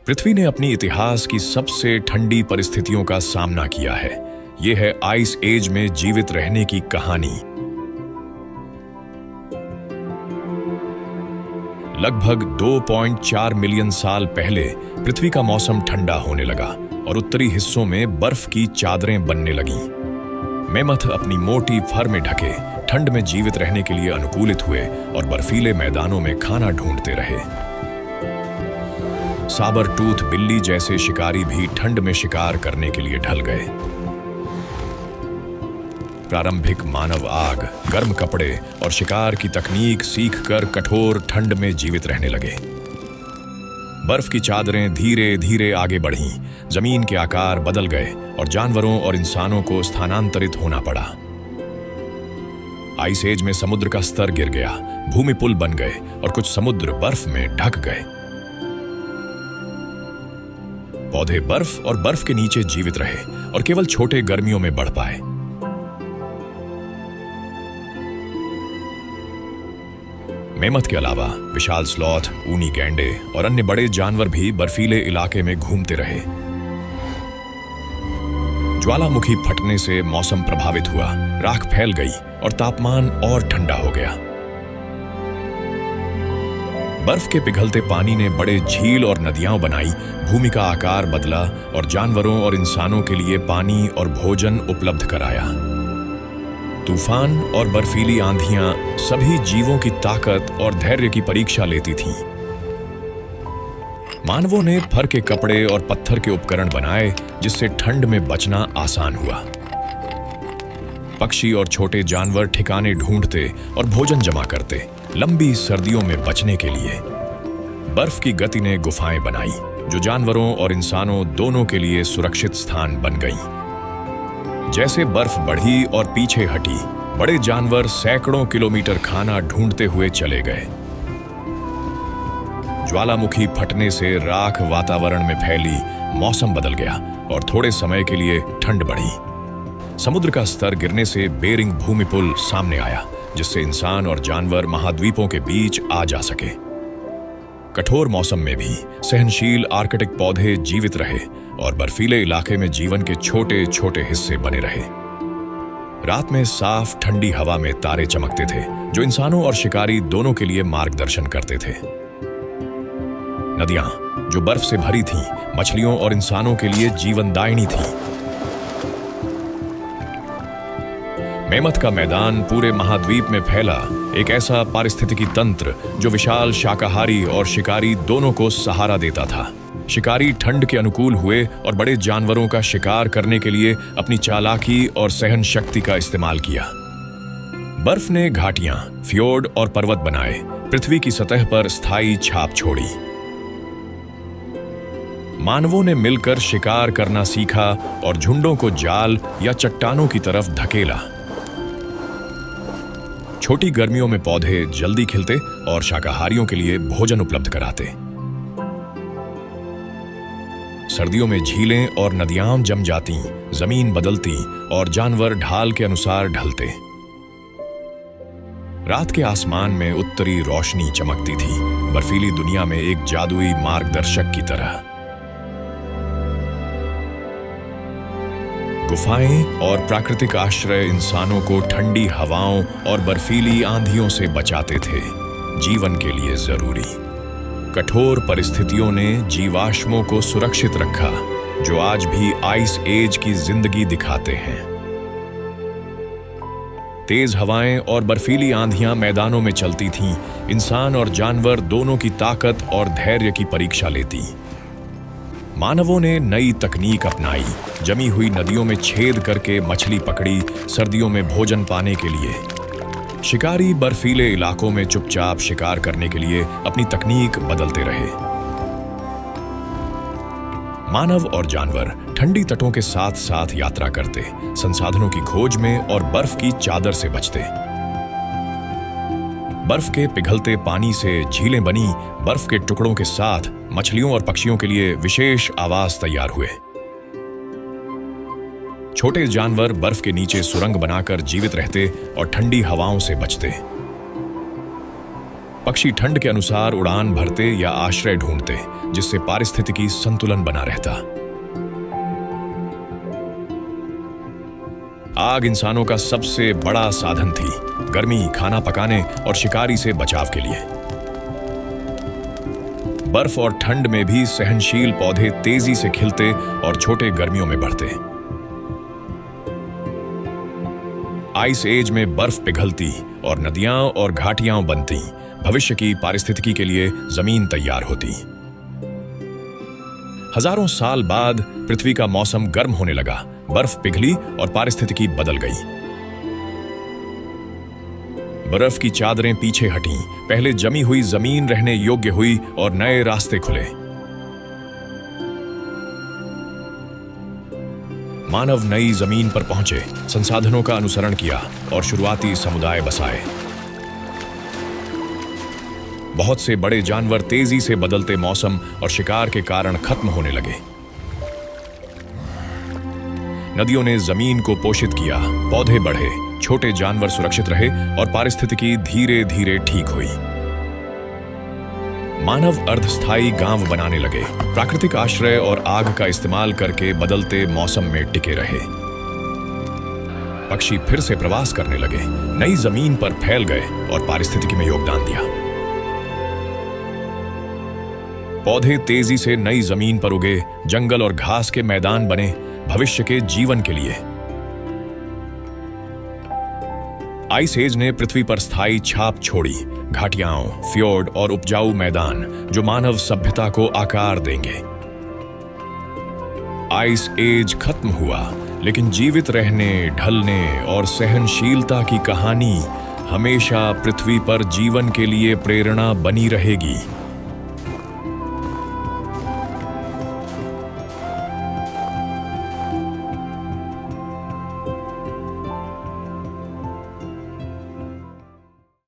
पृथ्वी ने अपनी इतिहास की सबसे ठंडी परिस्थितियों का सामना किया है। यह है आइस एज में जीवित रहने की कहानी। लगभग 2.4 मिलियन साल पहले पृथ्वी का मौसम ठंडा होने लगा और उत्तरी हिस्सों में बर्फ की चादरें बनने लगीं। मेमथ अपनी मोटी फर में ढके ठंड में जीवित रहने के लिए अनुकूलित हुए और बर्फीले मैदानों में खाना ढूंढते रहे। साबर टूथ बिल्ली जैसे शिकारी भी ठंड में शिकार करने के लिए ढल गए। प्रारंभिक मानव आग, गर्म कपड़े और शिकार की तकनीक सीखकर कठोर ठंड में जीवित रहने लगे। बर्फ की चादरें धीरे धीरे आगे बढ़ीं, जमीन के आकार बदल गए और जानवरों और इंसानों को स्थानांतरित होना पड़ा। आइस एज में समुद्र का स्तर गिर गया, भूमि पुल बन गए और कुछ समुद्र बर्फ में ढक गए। पौधे बर्फ और बर्फ के नीचे जीवित रहे और केवल छोटे गर्मियों में बढ़ पाए। मेमथ के अलावा विशाल स्लॉथ, ऊनी गैंडे और अन्य बड़े जानवर भी बर्फीले इलाके में घूमते रहे। ज्वालामुखी फटने से मौसम प्रभावित हुआ, राख फैल गई और तापमान और ठंडा हो गया। बर्फ के पिघलते पानी ने बड़े झील और नदियां बनाई, भूमि का आकार बदला और जानवरों और इंसानों के लिए पानी और भोजन उपलब्ध कराया। तूफान और बर्फीली आंधियां सभी जीवों की ताकत और धैर्य की परीक्षा लेती थीं। मानवों ने फर के कपड़े और पत्थर के उपकरण बनाए जिससे ठंड में बचना आसान हुआ। पक्षी और छोटे जानवर ठिकाने ढूंढते और भोजन जमा करते, लंबी सर्दियों में बचने के लिए। बर्फ की गति ने गुफाएं बनाई जो जानवरों और इंसानों दोनों के लिए सुरक्षित स्थान बन गईं। जैसे बर्फ बढ़ी और पीछे हटी, बड़े जानवर सैकड़ों किलोमीटर खाना ढूंढते हुए चले गए। ज्वालामुखी फटने से राख वातावरण में फैली, मौसम बदल गया और थोड़े समय के लिए ठंड बढ़ी। समुद्र का स्तर गिरने से बेरिंग भूमि पुल सामने आया जिससे इंसान और जानवर महाद्वीपों के बीच आ जा सके। कठोर मौसम में भी सहनशील आर्कटिक पौधे जीवित रहे और बर्फीले इलाके में जीवन के छोटे छोटे हिस्से बने रहे। रात में साफ ठंडी हवा में तारे चमकते थे जो इंसानों और शिकारी दोनों के लिए मार्गदर्शन करते थे। नदियां जो बर्फ से भरी थीं, मछलियों और इंसानों के लिए जीवनदायिनी थीं। मेमथ का मैदान पूरे महाद्वीप में फैला एक ऐसा पारिस्थितिकी तंत्र जो विशाल शाकाहारी और शिकारी दोनों को सहारा देता था। शिकारी ठंड के अनुकूल हुए और बड़े जानवरों का शिकार करने के लिए अपनी चालाकी और सहन शक्ति का इस्तेमाल किया। बर्फ ने घाटियां, फ्योर्ड और पर्वत बनाए, पृथ्वी की सतह पर स्थायी छाप छोड़ी। मानवों ने मिलकर शिकार करना सीखा और झुंडों को जाल या चट्टानों की तरफ धकेला। छोटी गर्मियों में पौधे जल्दी खिलते और शाकाहारियों के लिए भोजन उपलब्ध कराते। सर्दियों में झीलें और नदियां जम जाती, जमीन बदलती और जानवर ढाल के अनुसार ढलते। रात के आसमान में उत्तरी रोशनी चमकती थी, बर्फीली दुनिया में एक जादुई मार्गदर्शक की तरह। गुफाएं और प्राकृतिक आश्रय इंसानों को ठंडी हवाओं और बर्फीली आंधियों से बचाते थे, जीवन के लिए जरूरी। कठोर परिस्थितियों ने जीवाश्मों को सुरक्षित रखा जो आज भी आइस एज की जिंदगी दिखाते हैं। तेज हवाएं और बर्फीली आंधियां मैदानों में चलती थीं, इंसान और जानवर दोनों की ताकत और धैर्य की परीक्षा लेती। मानवों ने नई तकनीक अपनाई, जमी हुई नदियों में छेद करके मछली पकड़ी सर्दियों में भोजन पाने के लिए। शिकारी बर्फीले इलाकों में चुपचाप शिकार करने के लिए अपनी तकनीक बदलते रहे। मानव और जानवर ठंडी तटों के साथ साथ यात्रा करते, संसाधनों की खोज में और बर्फ की चादर से बचते। बर्फ के पिघलते पानी से झीलें बनी, बर्फ के टुकड़ों के साथ मछलियों और पक्षियों के लिए विशेष आवास तैयार हुए। छोटे जानवर बर्फ के नीचे सुरंग बनाकर जीवित रहते और ठंडी हवाओं से बचते। पक्षी ठंड के अनुसार उड़ान भरते या आश्रय ढूंढते, जिससे पारिस्थितिकी संतुलन बना रहता। आग इंसानों का सबसे बड़ा साधन थी, गर्मी, खाना पकाने और शिकारी से बचाव के लिए। बर्फ और ठंड में भी सहनशील पौधे तेजी से खिलते और छोटे गर्मियों में बढ़ते। आइस एज में बर्फ पिघलती और नदियां और घाटियां बनती। भविष्य की पारिस्थितिकी के लिए जमीन तैयार होती। हजारों साल बाद पृथ्वी का मौसम गर्म होने लगा, बर्फ पिघली और पारिस्थितिकी बदल गई। बर्फ की चादरें पीछे हटीं, पहले जमी हुई जमीन रहने योग्य हुई और नए रास्ते खुले। मानव नई जमीन पर पहुंचे, संसाधनों का अनुसरण किया और शुरुआती समुदाय बसाए। बहुत से बड़े जानवर तेजी से बदलते मौसम और शिकार के कारण खत्म होने लगे। नदियों ने जमीन को पोषित किया, पौधे बढ़े, छोटे जानवर सुरक्षित रहे और पारिस्थितिकी धीरे धीरे ठीक हुई। मानव अर्धस्थायी गांव बनाने लगे, प्राकृतिक आश्रय और आग का इस्तेमाल करके बदलते मौसम में टिके रहे। पक्षी फिर से प्रवास करने लगे, नई जमीन पर फैल गए और पारिस्थितिकी में योगदान दिया। पौधे तेजी से नई जमीन पर उगे, जंगल और घास के मैदान बने, भविष्य के जीवन के लिए। आइस एज ने पृथ्वी पर स्थायी छाप छोड़ी, घाटियां, फ्योर्ड और उपजाऊ मैदान जो मानव सभ्यता को आकार देंगे। आइस एज खत्म हुआ, लेकिन जीवित रहने, ढलने और सहनशीलता की कहानी हमेशा पृथ्वी पर जीवन के लिए प्रेरणा बनी रहेगी।